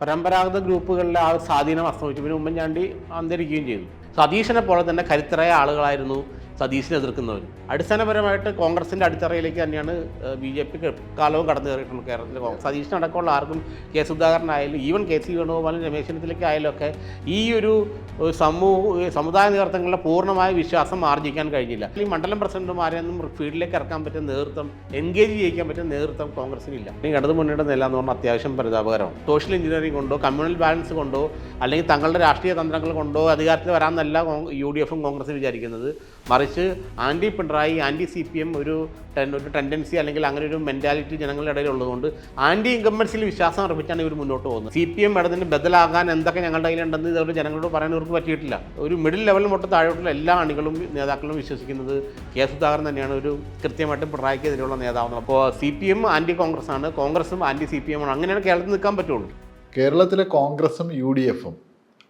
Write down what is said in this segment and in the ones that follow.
പരമ്പരാഗത ഗ്രൂപ്പുകളിലെ ആ സ്വാധീനം അസ്തമിച്ചു. പിന്നെ ഉമ്മൻചാണ്ടി അന്തരിക്കുകയും ചെയ്തു. സതീശനെ പോലെ തന്നെ കരുത്തരായ ആളുകളായിരുന്നു സതീശിനെ എതിർക്കുന്നവർ. അടിസ്ഥാനപരമായിട്ട് കോൺഗ്രസിൻ്റെ അടിത്തറയിലേക്ക് തന്നെയാണ് BJP കാലവും കടന്നു കയറിയിട്ടുള്ളത് കേരളത്തിൽ. സതീശനടക്കമുള്ള ആർക്കും സുധാകരനായാലും ഈവൻ KC വേണുഗോപാലും രമേശ് ചെന്നിത്തലയ്ക്ക് ആയാലും ഒക്കെ ഈ ഒരു സമുദായ നേതൃത്വങ്ങളുടെ പൂർണ്ണമായ വിശ്വാസം ആർജിക്കാൻ കഴിഞ്ഞില്ല. ഈ മണ്ഡലം പ്രസിഡന്റുമാരെയൊന്നും ഫീൽഡിലേക്ക് ഇറക്കാൻ പറ്റുന്ന നേതൃത്വം, എൻഗേജ് ചെയ്യിക്കാൻ പറ്റുന്ന നേതൃത്വം കോൺഗ്രസിനില്ല. ഈ ഇടതു മുന്നണിയുടെ നില എന്ന് പറഞ്ഞാൽ അത്യാവശ്യം പരിതാപകരമാണ്. സോഷ്യൽ എഞ്ചിനീയറിംഗ് കൊണ്ടോ കമ്മ്യൂണൽ ബാലൻസ് കൊണ്ടോ അല്ലെങ്കിൽ തങ്ങളുടെ രാഷ്ട്രീയ തന്ത്രങ്ങൾ കൊണ്ടോ അധികാരത്തിൽ വരാമെന്നല്ല UDFും കോൺഗ്രസ് വിചാരിക്കുന്നത്. മറിച്ച് ആൻറ്റി പിണറായി, ആൻറ്റി CPM ഒരു ടെൻഡൻസി അല്ലെങ്കിൽ അങ്ങനെ ഒരു മെൻറ്റാലിറ്റി ജനങ്ങളുടെ ഇടയിൽ ഉള്ളതുകൊണ്ട് ആൻറ്റി ഇൻകംബൻസിൽ വിശ്വാസം അർപ്പിച്ചാണ് ഇവർ മുന്നോട്ട് പോകുന്നത്. CPM ഇടതിന് ബദലാകാൻ എന്തൊക്കെ ഞങ്ങളുടെ കയ്യിലുണ്ടെന്ന് ഇതവർ ജനങ്ങളോട് പറയാൻ ഇവർക്ക് പറ്റിയിട്ടില്ല. ഒരു മിഡിൽ ലെവൽ തൊട്ട് താഴോട്ടുള്ള എല്ലാ അണികളും നേതാക്കളും വിശ്വസിക്കുന്നത് സുധാകരൻ തന്നെയാണ് ഒരു കൃത്യമായിട്ടും പിണറായിക്കെതിരെയുള്ള നേതാവ്. അപ്പോൾ CPM ആൻറ്റി കോൺഗ്രസ് ആണ്, കോൺഗ്രസും ആൻറ്റി CPM ആണ്. അങ്ങനെയാണ് കേരളത്തിൽ നിൽക്കാൻ പറ്റുള്ളൂ. കേരളത്തിലെ കോൺഗ്രസും UDFും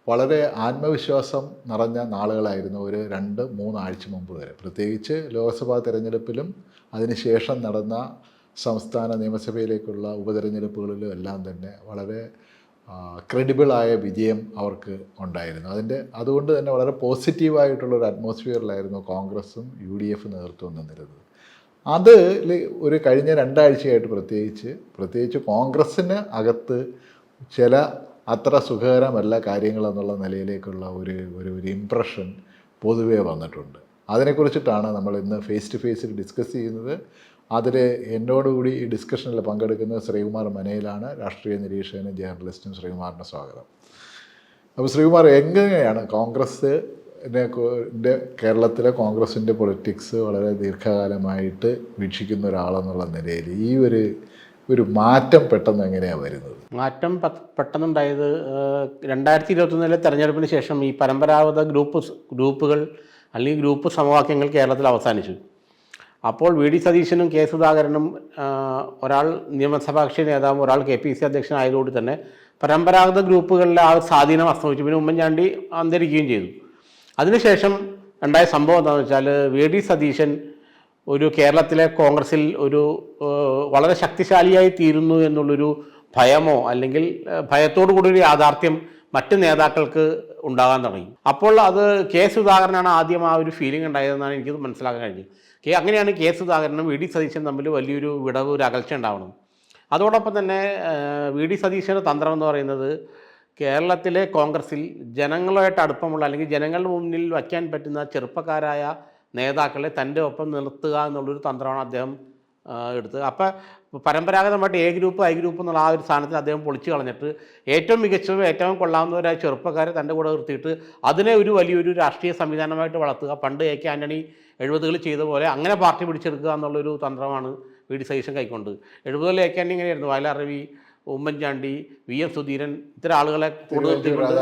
വളരെ ആത്മവിശ്വാസം നിറഞ്ഞ നാളുകളായിരുന്നു ഒരു 2-3 ആഴ്ച മുമ്പ് വരെ. പ്രത്യേകിച്ച് ലോക്സഭാ തിരഞ്ഞെടുപ്പിലും അതിനുശേഷം നടന്ന സംസ്ഥാന നിയമസഭയിലേക്കുള്ള ഉപതെരഞ്ഞെടുപ്പുകളിലും എല്ലാം തന്നെ വളരെ ക്രെഡിബിളായ വിജയം അവർക്ക് ഉണ്ടായിരുന്നു. അതുകൊണ്ട് തന്നെ വളരെ പോസിറ്റീവായിട്ടുള്ളൊരു അറ്റ്മോസ്ഫിയറിലായിരുന്നു കോൺഗ്രസും UDF നേതൃത്വം നിന്നിരുന്നത്. അത് ഒരു കഴിഞ്ഞ 2 ആഴ്ചയായിട്ട് പ്രത്യേകിച്ച് കോൺഗ്രസ്സിന് അകത്ത് ചില അത്ര സുഖകരമല്ല കാര്യങ്ങളെന്നുള്ള നിലയിലേക്കുള്ള ഒരു ഇംപ്രഷൻ പൊതുവേ വന്നിട്ടുണ്ട്. അതിനെക്കുറിച്ചിട്ടാണ് നമ്മൾ ഇന്ന് ഫേസ് ടു ഫേസിൽ ഡിസ്കസ് ചെയ്യുന്നത്. അതിൽ എന്നോടുകൂടി ഈ ഡിസ്കഷനിൽ പങ്കെടുക്കുന്നത് ശ്രീകുമാർ മനയിലാണ്, രാഷ്ട്രീയ നിരീക്ഷകനും ജേർണലിസ്റ്റും. ശ്രീകുമാറിന് സ്വാഗതം. അപ്പോൾ ശ്രീകുമാർ, എങ്ങനെയാണ് കേരളത്തിലെ കോൺഗ്രസിൻ്റെ പൊളിറ്റിക്സ് വളരെ ദീർഘകാലമായിട്ട് വീക്ഷിക്കുന്ന ഒരാളെന്നുള്ള നിലയിൽ ഈ ഒരു മാറ്റം പെട്ടെന്ന് എങ്ങനെയാണ് വരുന്നത്? മാറ്റം പെട്ടെന്നുണ്ടായത് 2021 തെരഞ്ഞെടുപ്പിന് ശേഷം ഈ പരമ്പരാഗത ഗ്രൂപ്പുകൾ അല്ലെങ്കിൽ ഗ്രൂപ്പ് സമവാക്യങ്ങൾ കേരളത്തിൽ അവസാനിച്ചു. അപ്പോൾ VD സതീശനും സുധാകരനും ഒരാൾ നിയമസഭാ കക്ഷി നേതാവും ഒരാൾ KPC അധ്യക്ഷനായതുകൊണ്ട് തന്നെ പരമ്പരാഗത ഗ്രൂപ്പുകളിലെ ആ സ്വാധീനം അസ്തമിച്ചു. പിന്നെ ഉമ്മൻചാണ്ടി അന്തരിക്കുകയും ചെയ്തു. അതിനുശേഷം ഉണ്ടായ സംഭവം എന്താണെന്ന് വെച്ചാൽ VD സതീശൻ ഒരു കേരളത്തിലെ കോൺഗ്രസിൽ ഒരു വളരെ ശക്തിശാലിയായി തീരുന്നു എന്നുള്ളൊരു ഭയമോ അല്ലെങ്കിൽ ഭയത്തോടു കൂടി ഒരു യാഥാർത്ഥ്യം മറ്റ് നേതാക്കൾക്ക് ഉണ്ടാകാൻ തുടങ്ങി. അപ്പോൾ അത് സുധാകരനാണ് ആദ്യം ആ ഒരു ഫീലിംഗ് ഉണ്ടായതെന്നാണ് എനിക്ക് മനസ്സിലാക്കാൻ കഴിഞ്ഞത്. അങ്ങനെയാണ് സുധാകരനും VD സതീശനും തമ്മിൽ വലിയൊരു വിടവ്, ഒരു അകൽച്ച ഉണ്ടാവണം. അതോടൊപ്പം തന്നെ VD സതീശൻ്റെ തന്ത്രം എന്ന് പറയുന്നത് കേരളത്തിലെ കോൺഗ്രസിൽ ജനങ്ങളുമായിട്ട് അടുപ്പമുള്ള അല്ലെങ്കിൽ ജനങ്ങളുടെ മുന്നിൽ വയ്ക്കാൻ പറ്റുന്ന ചെറുപ്പക്കാരായ നേതാക്കളെ തൻ്റെ ഒപ്പം നിർത്തുക എന്നുള്ളൊരു തന്ത്രമാണ് അദ്ദേഹം എടുത്തത്. അപ്പോൾ പരമ്പരാഗതമായിട്ട് A ഗ്രൂപ്പ് I ഗ്രൂപ്പ് എന്നുള്ള ആ ഒരു സ്ഥാനത്തിൽ അദ്ദേഹം പൊളിച്ചു കളഞ്ഞിട്ട് ഏറ്റവും മികച്ചതും ഏറ്റവും കൊള്ളാവുന്നവരായ ചെറുപ്പക്കാരെ തൻ്റെ കൂടെ നിർത്തിയിട്ട് അതിനെ ഒരു വലിയൊരു രാഷ്ട്രീയ സംവിധാനമായിട്ട് വളർത്തുക. പണ്ട് AK ആൻ്റണി 70കളിൽ ചെയ്ത പോലെ അങ്ങനെ പാർട്ടി പിടിച്ചെടുക്കുക എന്നുള്ളൊരു തന്ത്രമാണ് VD സതീശൻ കൈക്കൊണ്ടത്. 70കളിൽ AK ആൻ്റണി ഇങ്ങനെയായിരുന്നു. വയലാർ രവി, ഉമ്മൻചാണ്ടി, VM സുധീരൻ ഇത്തരം ആളുകളെ കൂടെ നിർത്തിക്കൊണ്ട്,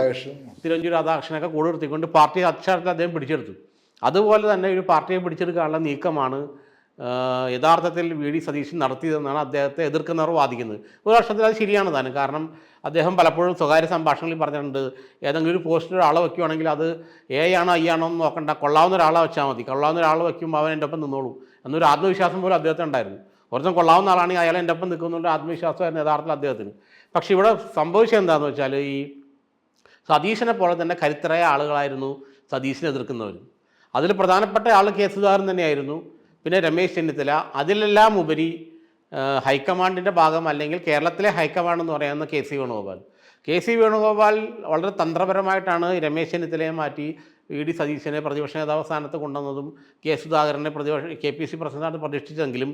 തിരുവഞ്ചൂർ രാധാകൃഷ്ണനൊക്കെ കൂടെ നിർത്തിക്കൊണ്ട് പാർട്ടി അക്ഷരത്തിൽ അദ്ദേഹം പിടിച്ചെടുത്തു. അതുപോലെ തന്നെ ഒരു പാർട്ടിയെ പിടിച്ചെടുക്കാനുള്ള നീക്കമാണ് യഥാർത്ഥത്തിൽ VD സതീശൻ നടത്തിയതെന്നാണ് അദ്ദേഹത്തെ എതിർക്കുന്നവർ വാദിക്കുന്നത്. ഒരു വർഷത്തിൽ അത് ശരിയാണ് താനും. കാരണം അദ്ദേഹം പലപ്പോഴും സ്വകാര്യ സംഭാഷണങ്ങളിൽ പറഞ്ഞിട്ടുണ്ട്, ഏതെങ്കിലും ഒരു പോസ്റ്റിൽ ഒരാളെ വയ്ക്കുകയാണെങ്കിൽ അത് A ആണോ I ആണോ എന്ന് നോക്കണ്ട, കൊള്ളാവുന്ന ഒരാളെ വെച്ചാൽ മതി. കൊള്ളാവുന്ന ഒരാൾ വയ്ക്കുമ്പോൾ അവൻ എൻ്റെ ഒപ്പം നിന്നോളൂ എന്നൊരു ആത്മവിശ്വാസം പോലും അദ്ദേഹത്തിന് ഉണ്ടായിരുന്നു. ഒരുത്തം കൊള്ളാവുന്ന ആളാണെങ്കിൽ അയാൾ എൻ്റെ ഒപ്പം നിൽക്കുന്നുള്ള ആത്മവിശ്വാസമായിരുന്നു യഥാർത്ഥത്തിൽ അദ്ദേഹത്തിന്. പക്ഷേ ഇവിടെ സംഭവിച്ചത് എന്താണെന്ന് വെച്ചാൽ ഈ സതീശനെ പോലെ തന്നെ കരുത്തരായ ആളുകളായിരുന്നു സതീശനെ എതിർക്കുന്നവർ. അതിൽ പ്രധാനപ്പെട്ട ആൾ സുധാകരൻ തന്നെയായിരുന്നു. പിന്നെ രമേശ് ചെന്നിത്തല, അതിലെല്ലാം ഉപരി ഹൈക്കമാൻഡിൻ്റെ ഭാഗം അല്ലെങ്കിൽ കേരളത്തിലെ ഹൈക്കമാൻഡ് എന്ന് പറയുന്ന KC വേണുഗോപാൽ വളരെ തന്ത്രപരമായിട്ടാണ് രമേശ് ചെന്നിത്തലയെ മാറ്റി VD സതീശനെ പ്രതിപക്ഷ നേതാവ് സ്ഥാനത്ത് കൊണ്ടുവന്നതും സുധാകരനെ KPC പ്രസിഡന്റായിട്ട് പ്രതിഷ്ഠിച്ചെങ്കിലും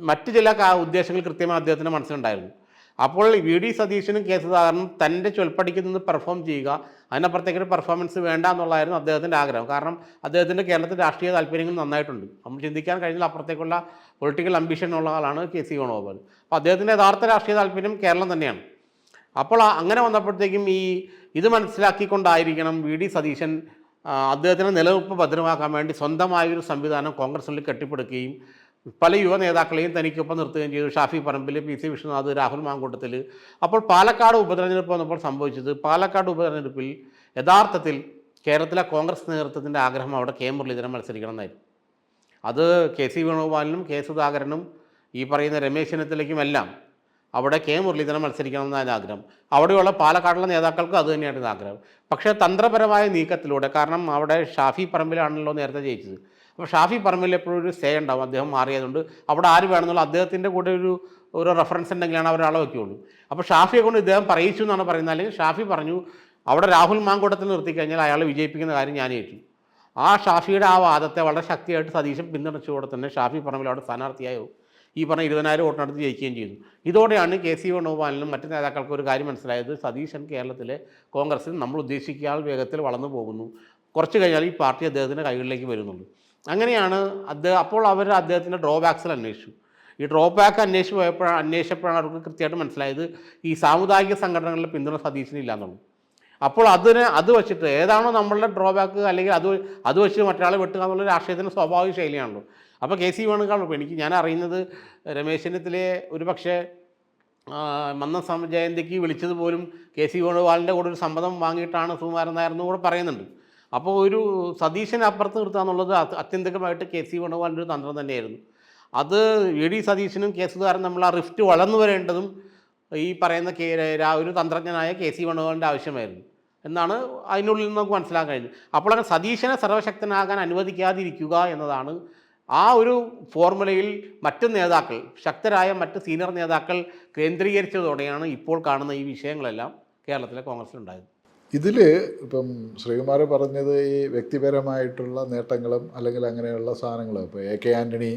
മറ്റ് ചില ഉദ്ദേശങ്ങൾ കൃത്യമായി അദ്ദേഹത്തിൻ്റെ മനസ്സിലുണ്ടായിരുന്നു. അപ്പോൾ VD സതീശനും സുധാകരനും തൻ്റെ ചൊൽപ്പടിക്ക് നിന്ന് പെർഫോം ചെയ്യുക, അതിനപ്പുറത്തേക്കൊരു പെർഫോമൻസ് വേണ്ട എന്നുള്ളതായിരുന്നു അദ്ദേഹത്തിൻ്റെ ആഗ്രഹം. കാരണം അദ്ദേഹത്തിൻ്റെ കേരളത്തിൻ്റെ രാഷ്ട്രീയ താല്പര്യങ്ങൾ നന്നായിട്ടുണ്ട്. നമ്മൾ ചിന്തിക്കാൻ കഴിഞ്ഞാൽ അപ്പുറത്തേക്കുള്ള പൊളിറ്റിക്കൽ അംബിഷൻ ഉള്ള ആളാണ് KC വേണുഗോപാൽ. അപ്പോൾ അദ്ദേഹത്തിൻ്റെ യഥാർത്ഥ രാഷ്ട്രീയ താല്പര്യം കേരളം തന്നെയാണ്. അപ്പോൾ അങ്ങനെ വന്നപ്പോഴത്തേക്കും ഇത് മനസ്സിലാക്കിക്കൊണ്ടായിരിക്കണം VD സതീശൻ അദ്ദേഹത്തിൻ്റെ നിലനിൽപ്പ് ഭദ്രമാക്കാൻ വേണ്ടി സ്വന്തമായൊരു സംവിധാനം കോൺഗ്രസിൽ കെട്ടിപ്പടുക്കുകയും പല യുവ നേതാക്കളെയും തനിക്കൊപ്പം നിർത്തുകയും ചെയ്തു. ഷാഫി പറമ്പിൽ, PC വിശ്വനാഥ്, രാഹുൽ മാങ്കൂട്ടത്തിൽ. അപ്പോൾ പാലക്കാട് ഉപതെരഞ്ഞെടുപ്പ് വന്നപ്പോൾ സംഭവിച്ചത്, പാലക്കാട് ഉപതെരഞ്ഞെടുപ്പിൽ യഥാർത്ഥത്തിൽ കേരളത്തിലെ കോൺഗ്രസ് നേതൃത്വത്തിൻ്റെ ആഗ്രഹം അവിടെ മുരളീധരൻ മത്സരിക്കണം എന്നായിരുന്നു. അത് KC വേണുഗോപാലിനും സുധാകരനും ഈ പറയുന്ന രമേശ് ചെന്നിത്തലയ്ക്കുമെല്ലാം അവിടെ കെ മുരളീധരൻ മത്സരിക്കണം എന്നാണ് ആഗ്രഹം. അവിടെയുള്ള പാലക്കാടുള്ള നേതാക്കൾക്കും അത് തന്നെയായിരുന്നു ആഗ്രഹം. പക്ഷേ തന്ത്രപരമായ നീക്കത്തിലൂടെ, കാരണം അവിടെ ഷാഫി പറമ്പിലാണല്ലോ നേരത്തെ ജയിച്ചത്, അപ്പോൾ ഷാഫി പറമ്പിൽ എപ്പോഴും ഒരു സേ ഉണ്ടാവും. അദ്ദേഹം മാറിയതുകൊണ്ട് അവിടെ ആര് വേണമെന്നുള്ള അദ്ദേഹത്തിൻ്റെ കൂടെ ഒരു റെഫറൻസ് ഉണ്ടെങ്കിലാണ് അവരാളെ വയ്ക്കുകയുള്ളൂ. അപ്പോൾ ഷാഫിയെ കൊണ്ട് ഇദ്ദേഹം പറയിച്ചു എന്നാണ് പറയുന്നത്. അല്ലെങ്കിൽ ഷാഫി പറഞ്ഞു അവിടെ രാഹുൽ മാങ്കൂട്ടത്തിൽ നിർത്തിക്കഴിഞ്ഞാൽ അയാളെ വിജയിപ്പിക്കുന്ന കാര്യം ഞാൻ ഏറ്റു. ആ ഷാഫിയുടെ ആ വാദത്തെ വളരെ ശക്തിയായിട്ട് സതീശൻ പിന്തുണച്ചുകൂടെ തന്നെ ഷാഫി പറമ്പിൽ അവിടെ സ്ഥാനാർത്ഥിയായോ ഈ പറഞ്ഞ 20,000 വോട്ടിനടുത്ത് ജയിക്കുകയും ചെയ്തു. ഇതോടെയാണ് കെ സി വേണുഗോപാലിനും മറ്റു നേതാക്കൾക്കും ഒരു കാര്യം മനസ്സിലായത്, സതീശൻ കേരളത്തിലെ കോൺഗ്രസിൽ നമ്മൾ ഉദ്ദേശിക്കാൾ വേഗത്തിൽ വളർന്നു പോകുന്നു, കുറച്ച് കഴിഞ്ഞാൽ ഈ പാർട്ടി അദ്ദേഹത്തിൻ്റെ കൈകളിലേക്ക് വരുന്നുള്ളൂ. അങ്ങനെയാണ് അപ്പോൾ അവർ അദ്ദേഹത്തിൻ്റെ ഡ്രോബാക്സിൽ അന്വേഷിച്ചു. ഈ ഡ്രോബാക്ക് അന്വേഷിച്ചപ്പോഴാണ് അവർക്ക് കൃത്യമായിട്ട് മനസ്സിലായത് ഈ സാമുദായിക സംഘടനകളിലെ പിന്തുണ സതീശനില്ല എന്നുള്ളൂ. അപ്പോൾ അത് വെച്ചിട്ട് ഏതാണോ നമ്മളുടെ ഡ്രോബാക്ക്, അല്ലെങ്കിൽ അത് വെച്ച് മറ്റൊരാളെ വെട്ടുക എന്നുള്ള രാഷ്ട്രീയത്തിൻ്റെ സ്വാഭാവിക ശൈലിയാണല്ലോ. അപ്പോൾ കെ സി വേണുഗോപാൽ, എനിക്ക് ഞാൻ അറിയുന്നത് രമേശ് ചെന്നിത്തലയെ ഒരു പക്ഷേ മന്നം ജയന്തിക്ക് വിളിച്ചത് പോലും കെ സി വേണുഗോപാലിൻ്റെ കൂടെ ഒരു സമ്മതം വാങ്ങിയിട്ടാണ് സുകുമാരൻ നായർ എന്ന് കൂടെ പറയുന്നുണ്ട്. അപ്പോൾ ഒരു സതീശനെ അപ്പുറത്ത് നിർത്തുക എന്നുള്ളത് അത്യന്തികമായിട്ട് കെ സി വേണുഗോപാലിൻ്റെ ഒരു തന്ത്രം തന്നെയായിരുന്നു. അത് വി ഡി സതീശനും കെ സുധാകരനും നമ്മൾ ആ റിഫ്റ്റ് വളർന്നു വരേണ്ടതും ഈ പറയുന്ന ഒരു തന്ത്രജ്ഞനായ കെ സി വേണുഗോപാലിൻ്റെ ആവശ്യമായിരുന്നു എന്നാണ് അതിനുള്ളിൽ നിന്ന് നമുക്ക് മനസ്സിലാക്കാൻ കഴിഞ്ഞത്. അപ്പോൾ അങ്ങനെ സതീശനെ സർവശക്തനാകാൻ അനുവദിക്കാതിരിക്കുക എന്നതാണ് ആ ഒരു ഫോർമുലയിൽ മറ്റ് നേതാക്കൾ, ശക്തരായ മറ്റ് സീനിയർ നേതാക്കൾ കേന്ദ്രീകരിച്ചതോടെയാണ് ഇപ്പോൾ കാണുന്ന ഈ വിഷയങ്ങളെല്ലാം കേരളത്തിലെ കോൺഗ്രസിലുണ്ടായത്. ഇതിൽ ഇപ്പം ശ്രീകുമാർ പറഞ്ഞത് ഈ വ്യക്തിപരമായിട്ടുള്ള നേട്ടങ്ങളും അല്ലെങ്കിൽ അങ്ങനെയുള്ള സാധനങ്ങളും, ഇപ്പോൾ എ കെ ആൻ്റണി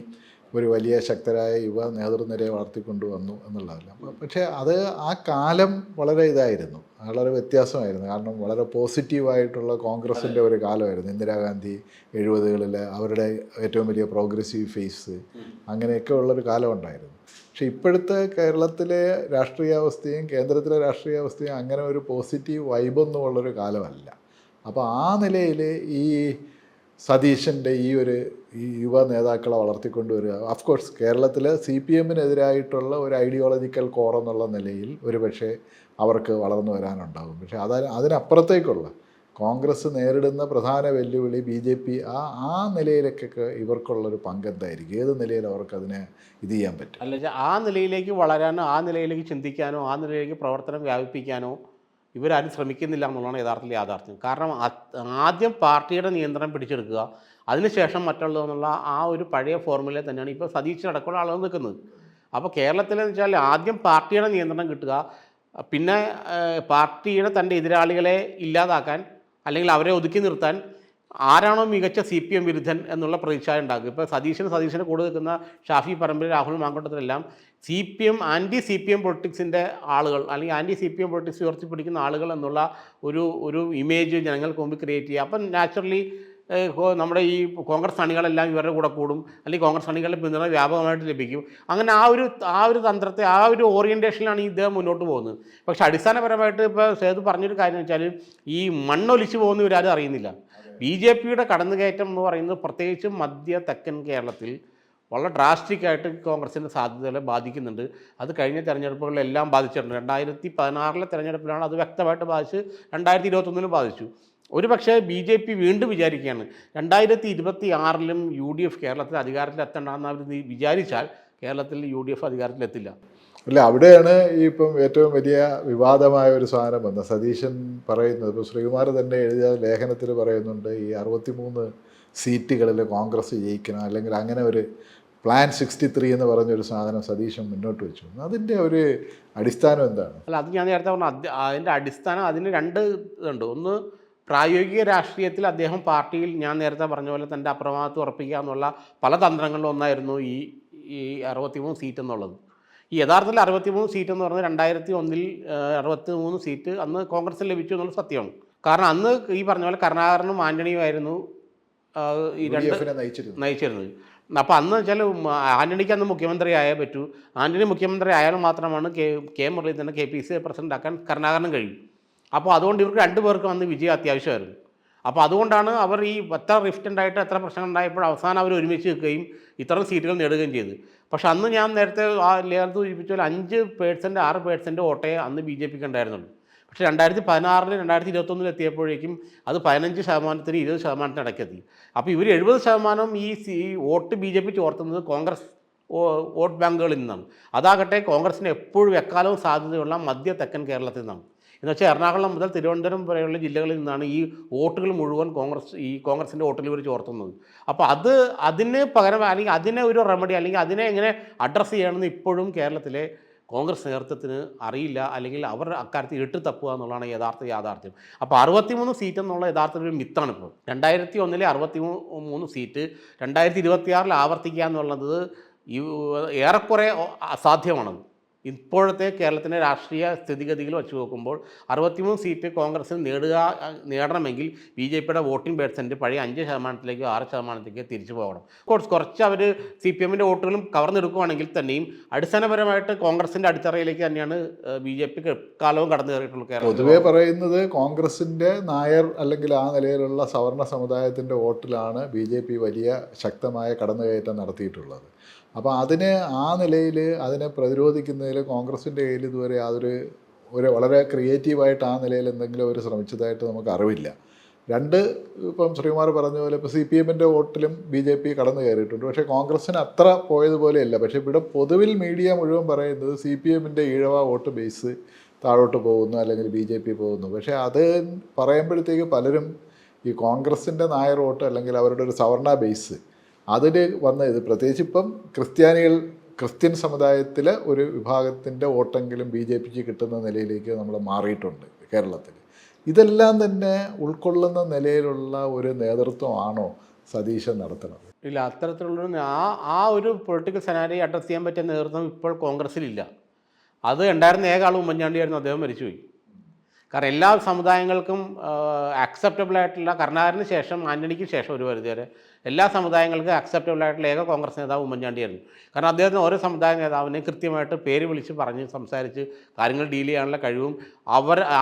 ഒരു വലിയ ശക്തരായ യുവ നേതൃനിരയെ വളർത്തിക്കൊണ്ടുവന്നു എന്നുള്ളതല്ല. പക്ഷേ അത് ആ കാലം വളരെ ഇതായിരുന്നു, വളരെ വ്യത്യാസമായിരുന്നു. കാരണം വളരെ പോസിറ്റീവായിട്ടുള്ള കോൺഗ്രസിൻ്റെ ഒരു കാലമായിരുന്നു. ഇന്ദിരാഗാന്ധി 70കളിൽ അവരുടെ ഏറ്റവും വലിയ പ്രോഗ്രസീവ് ഫേസ്, അങ്ങനെയൊക്കെ ഉള്ളൊരു കാലം ഉണ്ടായിരുന്നു. പക്ഷേ ഇപ്പോഴത്തെ കേരളത്തിലെ രാഷ്ട്രീയാവസ്ഥയും കേന്ദ്രത്തിലെ രാഷ്ട്രീയാവസ്ഥയും അങ്ങനെ ഒരു പോസിറ്റീവ് വൈബൊന്നും ഉള്ളൊരു കാലമല്ല. അപ്പോൾ ആ നിലയിൽ ഈ സതീശൻ്റെ ഈ യുവ നേതാക്കളെ വളർത്തിക്കൊണ്ടുവരിക, ഓഫ്കോഴ്സ് കേരളത്തിൽ CPM-നെതിരായിട്ടുള്ള ഒരു ഐഡിയോളജിക്കൽ കോർ എന്നുള്ള നിലയിൽ ഒരു പക്ഷേ അവർക്ക് വളർന്നു വരാനുണ്ടാകും. പക്ഷേ അതിനപ്പുറത്തേക്കുള്ള കോൺഗ്രസ് നേരിടുന്ന പ്രധാന വെല്ലുവിളി BJP ആ നിലയിലേക്കൊക്കെ ഇവർക്കുള്ളൊരു പങ്കെന്തായിരിക്കും? ഏത് നിലയിൽ അവർക്ക് അതിനെ ഇത് ചെയ്യാൻ പറ്റും? അല്ല, ആ നിലയിലേക്ക് വളരാനോ ആ നിലയിലേക്ക് ചിന്തിക്കാനോ ആ നിലയിലേക്ക് പ്രവർത്തനം വ്യാപിപ്പിക്കാനോ ഇവരാരും ശ്രമിക്കുന്നില്ല എന്നുള്ളതാണ് യഥാർത്ഥത്തിൽ യാഥാർത്ഥ്യം. കാരണം ആദ്യം പാർട്ടിയുടെ നിയന്ത്രണം പിടിച്ചെടുക്കുക, അതിനുശേഷം മറ്റുള്ളതെന്നുള്ള ആ ഒരു പഴയ ഫോർമുലയിൽ തന്നെയാണ് ഇപ്പോൾ സതീശനടക്കമുള്ള ആളുകൾ നിൽക്കുന്നത്. അപ്പോൾ കേരളത്തിലെന്ന് വെച്ചാൽ ആദ്യം പാർട്ടിയുടെ നിയന്ത്രണം കിട്ടുക, പിന്നെ പാർട്ടിയുടെ തൻ്റെ എതിരാളികളെ ഇല്ലാതാക്കാൻ അല്ലെങ്കിൽ അവരെ ഒതുക്കി നിർത്താൻ ആരാണോ മികച്ച CPM വിരുദ്ധൻ എന്നുള്ള പ്രതീക്ഷ ഉണ്ടാക്കുക. ഇപ്പോൾ സതീശന് കൂടെ നിൽക്കുന്ന ഷാഫി പറമ്പിൽ, രാഹുൽ മാങ്കൂട്ടത്തിലെല്ലാം ആൻറ്റി CPM പൊളിറ്റിക്സിൻ്റെ ആളുകൾ അല്ലെങ്കിൽ CPM പൊളിറ്റിക്സ് ഉയർത്തിപ്പിടിക്കുന്ന ആളുകൾ എന്നുള്ള ഒരു ഇമേജ് ജനങ്ങൾക്ക് മുമ്പ് ക്രിയേറ്റ് ചെയ്യുക. അപ്പം നാച്ചുറലി നമ്മുടെ ഈ കോൺഗ്രസ് അണികളെല്ലാം ഇവരുടെ കൂടെ കൂടും, അല്ലെങ്കിൽ കോൺഗ്രസ് അണികളുടെ പിന്തുണ വ്യാപകമായിട്ട് ലഭിക്കും. അങ്ങനെ ആ ഒരു തന്ത്രത്തെ, ആ ഒരു ഓറിയൻറ്റേഷനിലാണ് ഇദ്ദേഹം മുന്നോട്ട് പോകുന്നത്. പക്ഷെ അടിസ്ഥാനപരമായിട്ട് ഇപ്പോൾ സേതു പറഞ്ഞൊരു കാര്യം എന്ന് വെച്ചാൽ ഈ മണ്ണൊലിച്ചു പോകുന്ന ഇവരാരും അറിയുന്നില്ല. BJPയുടെ കടന്നുകയറ്റം എന്ന് പറയുന്നത് പ്രത്യേകിച്ചും മധ്യ തെക്കൻ കേരളത്തിൽ വളരെ ഡ്രാസ്റ്റിക്കായിട്ട് കോൺഗ്രസിൻ്റെ സാധ്യതകളെ ബാധിക്കുന്നുണ്ട്. അത് കഴിഞ്ഞ തെരഞ്ഞെടുപ്പുകളിലെല്ലാം ബാധിച്ചിട്ടുണ്ട്. 2016 തെരഞ്ഞെടുപ്പിലാണ് അത് വ്യക്തമായിട്ട് ബാധിച്ച്, 2021 ബാധിച്ചു. ഒരു പക്ഷേ BJP വീണ്ടും വിചാരിക്കുകയാണ് 2026 UDF കേരളത്തിൽ അധികാരത്തിലെത്തണമെന്ന് അവർ വിചാരിച്ചാൽ കേരളത്തിൽ UDF അധികാരത്തിലെത്തില്ല. അല്ല, അവിടെയാണ് ഇപ്പം ഏറ്റവും വലിയ വിവാദമായ ഒരു സാധനം വന്നത്. സതീശൻ പറയുന്നത്, ഇപ്പോൾ ശ്രീകുമാർ തന്നെ എഴുതിയ ലേഖനത്തിൽ പറയുന്നുണ്ട്, ഈ 63 സീറ്റുകളിൽ കോൺഗ്രസ് ജയിക്കണം, അല്ലെങ്കിൽ അങ്ങനെ ഒരു പ്ലാൻ 63 എന്ന് പറഞ്ഞൊരു സാധനം സതീശൻ മുന്നോട്ട് വെച്ചു. അതിൻ്റെ ഒരു അടിസ്ഥാനം എന്താണ്? അല്ല, അത് ഞാൻ നേരത്തെ പറഞ്ഞു. അതിൻ്റെ അടിസ്ഥാനം, അതിന് 2 ഇതുണ്ട്. ഒന്ന്, പ്രായോഗിക രാഷ്ട്രീയത്തിൽ അദ്ദേഹം പാർട്ടിയിൽ ഞാൻ നേരത്തെ പറഞ്ഞ പോലെ തൻ്റെ അപ്രമാദിത്വം ഉറപ്പിക്കുക എന്നുള്ള പല തന്ത്രങ്ങളിലും ഒന്നായിരുന്നു ഈ 63 സീറ്റ് എന്നുള്ളത്. ഈ യഥാർത്ഥത്തിൽ 63 സീറ്റ് എന്ന് പറഞ്ഞാൽ 2001 63 സീറ്റ് അന്ന് കോൺഗ്രസിന് ലഭിച്ചു എന്നുള്ള സത്യമാണ്. കാരണം അന്ന് ഈ പറഞ്ഞ പോലെ കരുണാകരനും ആൻ്റണിയുമായിരുന്നു ഈ നയിച്ചിരുന്നത്. അപ്പോൾ അന്ന് വെച്ചാൽ ആൻ്റണിക്ക് അന്ന് മുഖ്യമന്ത്രി ആയേ പറ്റൂ. ആൻ്റണി മുഖ്യമന്ത്രി ആയാലും മാത്രമാണ് കെ മുരളീധരനെ KPCC പ്രസിഡന്റ് ആക്കാൻ കരുണാകരനും കഴിയും. അപ്പോൾ അതുകൊണ്ട് ഇവർക്ക് 2 പേർക്കും അന്ന് വിജയം അത്യാവശ്യമായിരുന്നു. അപ്പോൾ അതുകൊണ്ടാണ് അവർ ഈ എത്ര റിഫ്റ്റ് ഉണ്ടായിട്ട് എത്ര പ്രശ്നം ഉണ്ടായപ്പോൾ അവസാനം അവർ ഒരുമിച്ച് നിൽക്കുകയും ഇത്തരം സീറ്റുകൾ നേടുകയും ചെയ്തു. പക്ഷെ അന്ന് ഞാൻ നേരത്തെ ആ ലേഖനത്തിൽ സൂചിപ്പിച്ച പോലെ 5% 6% വോട്ടേ അന്ന് BJPക്ക് ഉണ്ടായിരുന്നുള്ളൂ. പക്ഷേ 2016 2021 എത്തിയപ്പോഴേക്കും അത് 15% 20% ഇടയ്ക്കെത്തി. അപ്പോൾ ഇവർ 70% ഈ വോട്ട് BJP ചോർത്തുന്നത് കോൺഗ്രസ് വോട്ട് ബാങ്കുകളിൽ നിന്നാണ്. അതാകട്ടെ കോൺഗ്രസിന് എപ്പോഴും എക്കാലവും സാധ്യതയുള്ള മധ്യ തെക്കൻ കേരളത്തിൽ നിന്നാണ്. എന്നുവെച്ചാൽ എറണാകുളം മുതൽ തിരുവനന്തപുരം വരെയുള്ള ജില്ലകളിൽ നിന്നാണ് ഈ വോട്ടുകൾ മുഴുവൻ കോൺഗ്രസിൻ്റെ വോട്ടിൽ ഇവർ ചോർത്തുന്നത്. അപ്പോൾ അതിന് പകരം അല്ലെങ്കിൽ അതിനെ ഒരു റെമഡി അല്ലെങ്കിൽ അതിനെ എങ്ങനെ അഡ്രസ്സ് ചെയ്യണമെന്ന് ഇപ്പോഴും കേരളത്തിലെ കോൺഗ്രസ് നേതൃത്വത്തിന് അറിയില്ല, അല്ലെങ്കിൽ അവർ അക്കാര്യത്തിൽ ഇട്ട് തപ്പുക എന്നുള്ളതാണ് യാഥാർത്ഥ്യം. അപ്പോൾ 63 സീറ്റ് എന്നുള്ള യഥാർത്ഥത്തിൽ ഒരു മിത്താണ്. ഇപ്പോൾ 2001 63 സീറ്റ് 2026 ആവർത്തിക്കുക എന്നുള്ളത് ഏറെക്കുറെ അസാധ്യമാണ്. ഇപ്പോഴത്തെ കേരളത്തിൻ്റെ രാഷ്ട്രീയ സ്ഥിതിഗതികൾ വെച്ച് നോക്കുമ്പോൾ 63 സീറ്റ് കോൺഗ്രസിന് നേടണമെങ്കിൽ BJPയുടെ വോട്ടിംഗ് പെർസെൻറ്റ് പഴയ 5% 6% തിരിച്ചു പോകണം. കുറച്ച് അവർ CPMൻ്റെ വോട്ടുകളും കവർന്നെടുക്കുകയാണെങ്കിൽ തന്നെയും അടിസ്ഥാനപരമായിട്ട് കോൺഗ്രസിൻ്റെ അടിത്തറയിലേക്ക് തന്നെയാണ് BJP കാലവും കടന്നു കയറിയിട്ടുള്ളത്. പൊതുവെ പറയുന്നത് കോൺഗ്രസിൻ്റെ നായർ അല്ലെങ്കിൽ ആ നിലയിലുള്ള സവർണ സമുദായത്തിൻ്റെ വോട്ടിലാണ് BJP വലിയ ശക്തമായ കടന്നുകയറ്റം നടത്തിയിട്ടുള്ളത്. അപ്പോൾ ആ നിലയിൽ അതിനെ പ്രതിരോധിക്കുന്നതിൽ കോൺഗ്രസിൻ്റെ കയ്യിൽ ഇതുവരെ ഒരു വളരെ ക്രിയേറ്റീവായിട്ട് ആ നിലയിൽ എന്തെങ്കിലും അവർ ശ്രമിച്ചതായിട്ട് നമുക്ക് അറിവില്ല. ഇപ്പം ശ്രീകുമാർ പറഞ്ഞ പോലെ ഇപ്പോൾ CPMൻ്റെ വോട്ടിലും BJP കടന്നു കയറിയിട്ടുണ്ട്. പക്ഷേ കോൺഗ്രസ്സിന് അത്ര പോയതുപോലെയല്ല. പക്ഷേ ഇവിടെ പൊതുവിൽ മീഡിയ മുഴുവൻ പറയുന്നത് CPMൻ്റെ ഈഴവ വോട്ട് ബേസ് താഴോട്ട് പോകുന്നു, അല്ലെങ്കിൽ BJP പോകുന്നു. പക്ഷേ അത് പറയുമ്പോഴത്തേക്ക് പലരും ഈ കോൺഗ്രസിൻ്റെ നായർ വോട്ട് അല്ലെങ്കിൽ അവരുടെ ഒരു സവർണ ബേസ് അതിൽ ഇത് പ്രത്യേകിച്ച് ഇപ്പം ക്രിസ്ത്യൻ സമുദായത്തിലെ ഒരു വിഭാഗത്തിൻ്റെ വോട്ടെങ്കിലും BJPക്ക് കിട്ടുന്ന നിലയിലേക്ക് നമ്മൾ മാറിയിട്ടുണ്ട് കേരളത്തിൽ. ഇതെല്ലാം തന്നെ ഉൾക്കൊള്ളുന്ന നിലയിലുള്ള ഒരു നേതൃത്വമാണോ സതീശൻ നടത്തുന്നത്? ഇല്ല, അത്തരത്തിലുള്ളൊരു ആ ഒരു പൊളിറ്റിക്കൽ സെനാരിയോ അഡ്രസ്സ് ചെയ്യാൻ പറ്റിയ നേതൃത്വം ഇപ്പോൾ കോൺഗ്രസ്സിലില്ല. അത് ഉണ്ടായിരുന്ന ഏക ആൾ ഉമ്മൻചാണ്ടിയായിരുന്നു. അദ്ദേഹം മരിച്ചുപോയി. കാരണം എല്ലാ സമുദായങ്ങൾക്കും അക്സെപ്റ്റബിളായിട്ടുള്ള കരുണാകരന് ശേഷം ആൻ്റണിക്ക് ശേഷം ഒരു പരിധിവരെ എല്ലാ സമുദായങ്ങൾക്കും അക്സെപ്റ്റബിളായിട്ടുള്ള ഏക കോൺഗ്രസ് നേതാവ് ഉമ്മൻചാണ്ടിയായിരുന്നു. കാരണം അദ്ദേഹത്തിന് ഓരോ സമുദായ നേതാവിനെ കൃത്യമായിട്ട് പേര് വിളിച്ച് പറഞ്ഞ് സംസാരിച്ച് കാര്യങ്ങൾ ഡീൽ ചെയ്യാനുള്ള കഴിവും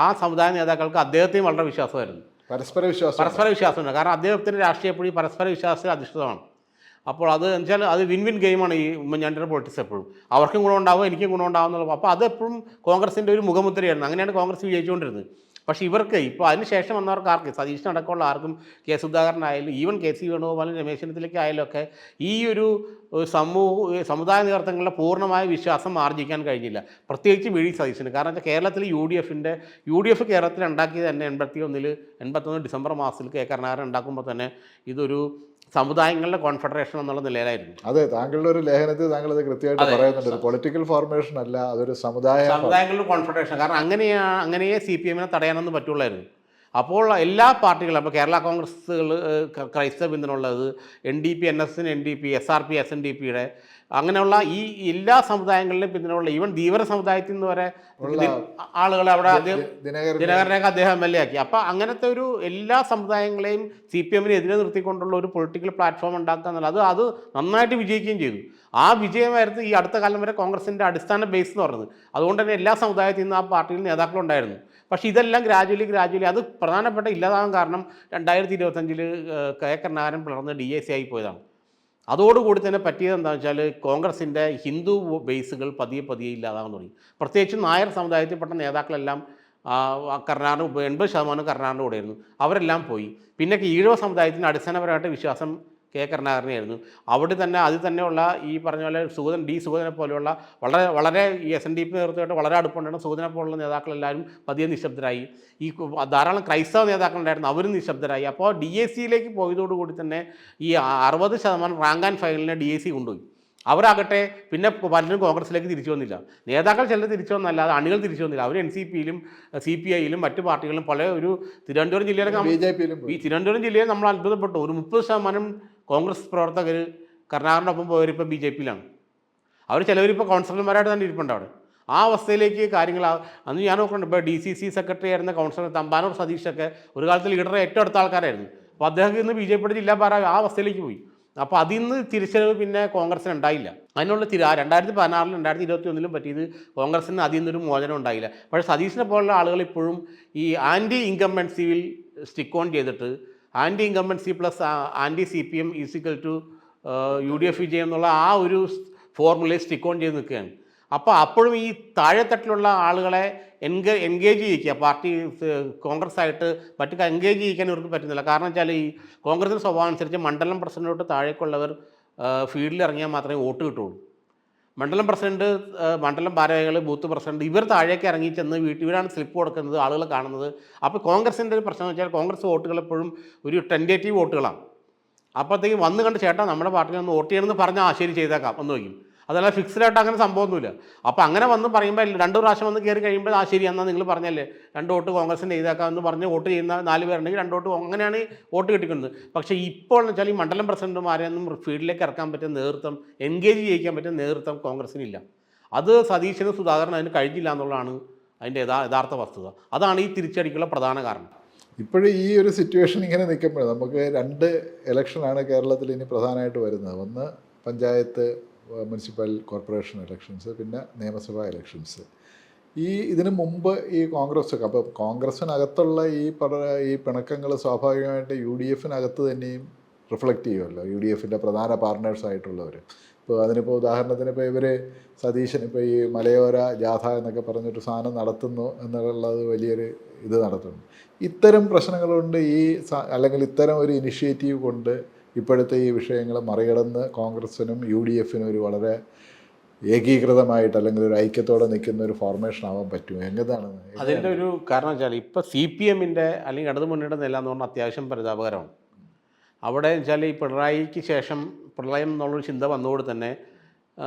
ആ സമുദായ നേതാക്കൾക്ക് അദ്ദേഹത്തെയും വളരെ വിശ്വാസമായിരുന്നു. പരസ്പര വിശ്വാസമുണ്ട്. കാരണം അദ്ദേഹത്തിൻ്റെ രാഷ്ട്രീയം എപ്പോഴും പരസ്പര വിശ്വാസത്തിൽ അധിഷ്ഠിതമാണ്. അപ്പോൾ അത് വെച്ചാൽ അത് വിൻ ഗെയിമാണ് ഈ ഉമ്മൻചാണ്ടിയുടെ പൊളിറ്റിക്സ് എപ്പോഴും. അവർക്കും ഗുണമുണ്ടാവും, എനിക്കും ഗുണമുണ്ടാവും എന്നുള്ളത്. അപ്പോൾ അതെപ്പോഴും കോൺഗ്രസിൻ്റെ ഒരു മുഖമുദ്രയായിരുന്നു. അങ്ങനെയാണ് കോൺഗ്രസ് വിജയിച്ചുകൊണ്ടിരുന്നത്. പക്ഷേ ഇവർക്ക് ഇപ്പോൾ അതിനുശേഷം വന്നവർക്ക് ആർക്കും സതീശനടക്കമുള്ള ആർക്കും കെ സുധാകരനായാലും ഈവൻ KC വേണുഗോപാലും രമേശ് ചെന്നിത്തലയ്ക്ക് ആയാലും ഒക്കെ ഈ ഒരു സമുദായ നേതൃത്വങ്ങളുടെ പൂർണ്ണമായ വിശ്വാസം ആർജിക്കാൻ കഴിഞ്ഞില്ല, പ്രത്യേകിച്ച് VD സതീശന്. കാരണം വെച്ചാൽ കേരളത്തിൽ UDF കേരളത്തിൽ ഉണ്ടാക്കിയത് തന്നെ 81 ഡിസംബർ മാസത്തിൽ കെ കരുണാകരൻ ഉണ്ടാക്കുമ്പോൾ തന്നെ ഇതൊരു സമുദായങ്ങളുടെ കോൺഫെഡറേഷൻ എന്നുള്ള നിലയിലായിരുന്നു. അതെ, താങ്കളുടെ ഒരു ലേഖനത്തിൽ താങ്കൾ അത് കൃത്യമായിട്ട് പറയുന്നുണ്ട്. പൊളിറ്റിക്കൽ ഫോർമേഷൻ അല്ല, അതൊരു സമുദായങ്ങളുടെ കോൺഫെഡറേഷൻ. കാരണം അങ്ങനെയേ CPMനെ തടയാനൊന്നും പറ്റുള്ളായിരുന്നു. അപ്പോൾ എല്ലാ പാർട്ടികളും, അപ്പോൾ കേരള കോൺഗ്രസ്സുകൾ, ക്രൈസ്തവ പിന്തുണയുള്ളത്, NDP, NSN, NDP, SRP, SNDPയുടെ അങ്ങനെയുള്ള ഈ എല്ലാ സമുദായങ്ങളിലും പിന്തുണയുള്ള ഈവൻ ധീവര സമുദായത്തിൽ നിന്ന് വരെ ആളുകളെ അവിടെ ദിനകരനെയൊക്കെ അദ്ദേഹം MLA ആക്കി. അപ്പോൾ അങ്ങനത്തെ ഒരു എല്ലാ സമുദായങ്ങളെയും CPMനെ എതിരെ നിർത്തിക്കൊണ്ടുള്ള ഒരു പൊളിറ്റിക്കൽ പ്ലാറ്റ്ഫോം ഉണ്ടാക്കുക എന്നുള്ളത് അത് നന്നായിട്ട് വിജയിക്കുകയും ചെയ്തു. ആ വിജയമായിരുന്നു ഈ അടുത്ത കാലം വരെ കോൺഗ്രസിൻ്റെ അടിസ്ഥാന ബേസ് എന്ന് പറയുന്നത്. അതുകൊണ്ട് തന്നെ എല്ലാ സമുദായത്തിൽ നിന്ന് ആ പാർട്ടിയിൽ നേതാക്കളുണ്ടായിരുന്നു. പക്ഷേ ഇതെല്ലാം ഗ്രാജുവലി അത് പ്രധാനപ്പെട്ട ഇല്ലാതാകാൻ കാരണം 2025 കെ കരുണാകരൻ പിളർന്ന് DAC ആയി പോയതാണ്. അതോടുകൂടി തന്നെ പറ്റിയത് എന്താണെന്ന് വെച്ചാൽ കോൺഗ്രസിൻ്റെ ഹിന്ദു ബേസുകൾ പതിയെ ഇല്ലാതാകാൻ തുടങ്ങി. പ്രത്യേകിച്ച് നായർ സമുദായത്തിൽപ്പെട്ട നേതാക്കളെല്ലാം കരുണാകരൻ 80% കരുണാകരൻ്റെ കൂടെയായിരുന്നു. അവരെല്ലാം പോയി. പിന്നെ ഈഴവ സമുദായത്തിന് അടിസ്ഥാനപരമായിട്ട് വിശ്വാസം കെ കരുണാകരനായിരുന്നു. അതിൽ തന്നെയുള്ള ഈ പറഞ്ഞ പോലെ സുഗതനെ പോലെയുള്ള വളരെ ഈ SNDP നേതൃത്വമായിട്ട് വളരെ അടുപ്പമുണ്ടായിരുന്ന സുഗതനെ പോലുള്ള നേതാക്കളെല്ലാവരും പതിയെ നിശബ്ദരായി. ഈ ധാരാളം ക്രൈസ്തവ നേതാക്കളുണ്ടായിരുന്നു, അവരും നിശബ്ദരായി. അപ്പോൾ DACയിലേക്ക് പോയതോടുകൂടി തന്നെ ഈ 60% റാങ്ക് ആൻഡ് ഫയലിനെ DAC കൊണ്ടുപോയി. അവരാകട്ടെ പിന്നെ പലരും കോൺഗ്രസിലേക്ക് തിരിച്ചു വന്നില്ല. നേതാക്കൾ ചിലർ തിരിച്ചു വന്നല്ലാതെ അണികൾ തിരിച്ചു വന്നില്ല. അവർ NCPയിലും CPIയിലും മറ്റു പാർട്ടികളിലും ഒരു തിരുവനന്തപുരം ജില്ലയിൽ നമ്മൾ അത്ഭുതപ്പെട്ടു. ഒരു 30% കോൺഗ്രസ് പ്രവർത്തകർ കരുണാകരൻ്റെ ഒപ്പം പോയവരിപ്പോൾ BJPയിലാണ്. അവർ ചിലവരിപ്പോൾ കൗൺസിലർമാരായിട്ട് തന്നെ ഇരിപ്പുണ്ട് അവിടെ. ആ അവസ്ഥയിലേക്ക് കാര്യങ്ങൾ അന്ന് ഞാൻ നോക്കുന്നുണ്ട്. ഇപ്പോൾ DCC സെക്രട്ടറി ആയിരുന്ന കൗൺസിലർ തമ്പാനൂർ സതീഷൊക്കെ ഒരു കാലത്ത് ലീഡറെ ഏറ്റവും അടുത്ത ആൾക്കാരായിരുന്നു. അപ്പോൾ അദ്ദേഹം ഇന്ന് BJPയുടെ ജില്ലാ ഭാര ആ അവസ്ഥയിലേക്ക് പോയി. അപ്പോൾ അതിൽ നിന്ന് തിരിച്ചറിവ് പിന്നെ കോൺഗ്രസിന് ഉണ്ടായില്ല. അതിനുള്ള 2016 2021 പറ്റിയത് കോൺഗ്രസിന് അതിൽ നിന്നൊരു മോചനം ഉണ്ടായില്ല. പക്ഷേ സതീശനെ പോലുള്ള ആളുകൾ ഇപ്പോഴും ഈ ആൻറ്റി ഇൻകംബൻസിയിൽ സ്റ്റിക്ക് ഓൺ ചെയ്തിട്ട് anti incumbency plus anti CPM = UDF വിജയം എന്നുള്ള ആ ഒരു ഫോർമുലയിൽ സ്റ്റിക്ക് ഓൺ ചെയ്ത് നിൽക്കുകയാണ്. അപ്പോൾ അപ്പോഴും ഈ താഴെത്തട്ടിലുള്ള ആളുകളെ എൻഗേജ് ചെയ്യിക്കുക, പാർട്ടി കോൺഗ്രസ് ആയിട്ട് മറ്റു എൻഗേജ് ചെയ്യിക്കാൻ ഇവർക്ക് പറ്റുന്നില്ല. കാരണം വെച്ചാൽ ഈ കോൺഗ്രസിൻ്റെ സ്വഭാവം അനുസരിച്ച് മണ്ഡലം പ്രസിഡന്റോട്ട് താഴേക്കുള്ളവർ ഫീൽഡിൽ ഇറങ്ങിയാൽ മാത്രമേ വോട്ട് കിട്ടുള്ളൂ. മണ്ഡലം പ്രസിഡന്റ്, മണ്ഡലം ഭാരവാഹികൾ, ബൂത്ത് പ്രസിഡന്റ് ഇവർ താഴേക്ക് ഇറങ്ങി ചെന്ന് ഇവരാണ് സ്ലിപ്പ് കൊടുക്കുന്നത്, ആളുകൾ കാണുന്നത്. അപ്പോൾ കോൺഗ്രസിൻ്റെ ഒരു പ്രശ്നം എന്ന് വെച്ചാൽ കോൺഗ്രസ് വോട്ടുകൾ എപ്പോഴും ഒരു ടെൻഡേറ്റീവ് വോട്ടുകളാണ്. അപ്പോഴത്തേക്കും വന്ന് കണ്ട് ചേട്ടാ നമ്മുടെ പാർട്ടിയിൽ ഒന്ന് വോട്ട് ചെയ്യണമെന്ന് പറഞ്ഞാൽ ശരി ചെയ്തേക്കാം എന്ന് വയ്ക്കും. അതല്ല ഫിക്സ്ഡായിട്ട് അങ്ങനെ സംഭവമൊന്നുമില്ല. അപ്പോൾ അങ്ങനെ വന്ന് പറയുമ്പോൾ 2 പ്രാവശ്യം വന്ന് കയറി കഴിയുമ്പോൾ ശരി എന്നാൽ നിങ്ങൾ പറഞ്ഞല്ലേ 2 വോട്ട് കോൺഗ്രസിന് ചെയ്തേക്കാം എന്ന് പറഞ്ഞ് വോട്ട് ചെയ്യുന്ന 4 പേരുണ്ടെങ്കിൽ 2 വോട്ട് അങ്ങനെയാണ് വോട്ട് കിട്ടിക്കുന്നത്. പക്ഷേ ഇപ്പോൾ എന്ന് വെച്ചാൽ ഈ മണ്ഡലം പ്രസിഡന്റുമാരെയൊന്നും ഫീൽഡിലേക്ക് ഇറക്കാൻ പറ്റുന്ന നേതൃത്വം, എൻഗേജ് ചെയ്യിക്കാൻ പറ്റുന്ന നേതൃത്വം കോൺഗ്രസിനില്ല. അത് സതീശനും സുധാകരനും അതിന് കഴിഞ്ഞില്ല എന്നുള്ളതാണ് അതിൻ്റെ യഥാർത്ഥ വസ്തുത. അതാണ് ഈ തിരിച്ചടിക്കുള്ള പ്രധാന കാരണം. ഇപ്പോഴും ഈ ഒരു സിറ്റുവേഷൻ ഇങ്ങനെ നിൽക്കുമ്പോൾ നമുക്ക് 2 ഇലക്ഷനാണ് കേരളത്തിൽ ഇനി പ്രധാനമായിട്ട് വരുന്നത്. ഒന്ന് പഞ്ചായത്ത്, മുനിസിപ്പൽ കോർപ്പറേഷൻ ഇലക്ഷൻസ്, പിന്നെ നിയമസഭാ ഇലക്ഷൻസ്. ഇതിനു മുമ്പ് ഈ കോൺഗ്രസ്സൊക്കെ, അപ്പോൾ കോൺഗ്രസ്സിനകത്തുള്ള ഈ പിണക്കങ്ങൾ സ്വാഭാവികമായിട്ട് UDF-നകത്ത് തന്നെയും റിഫ്ലക്റ്റ് ചെയ്യുമല്ലോ. UDF-ൻ്റെ പ്രധാന പാർട്ട്നേഴ്സായിട്ടുള്ളവർ. ഇപ്പോൾ അതിനിപ്പോൾ ഉദാഹരണത്തിന് ഇപ്പോൾ ഇവർ സതീശൻ ഇപ്പോൾ ഈ മലയോര ജാഥ എന്നൊക്കെ പറഞ്ഞിട്ട് സാധനം നടത്തുന്നു എന്നുള്ളത് വലിയൊരു ഇത് നടത്തുന്നു. ഇത്തരം പ്രശ്നങ്ങളുണ്ട് അല്ലെങ്കിൽ ഇത്തരം ഒരു ഇനിഷ്യേറ്റീവ് കൊണ്ട് ഇപ്പോഴത്തെ ഈ വിഷയങ്ങൾ മറികടന്ന് കോൺഗ്രസ്സിനും UDF-നും ഒരു വളരെ ഏകീകൃതമായിട്ട് അല്ലെങ്കിൽ ഒരു ഐക്യത്തോടെ നിൽക്കുന്ന ഒരു ഫോർമേഷൻ ആവാൻ പറ്റുമോ? എങ്ങനെയാണ് അതിൻ്റെ ഒരു കാരണം വെച്ചാൽ ഇപ്പോൾ CPM-ൻ്റെ അല്ലെങ്കിൽ ഇടതുമുന്നണിയുടെ നില എന്ന് പറഞ്ഞാൽ അത്യാവശ്യം പരിതാപകരമാണ്. അവിടെ വെച്ചാൽ ഈ പിണറായിക്ക് ശേഷം പ്രളയം എന്നുള്ളൊരു ചിന്ത വന്നതോടെ തന്നെ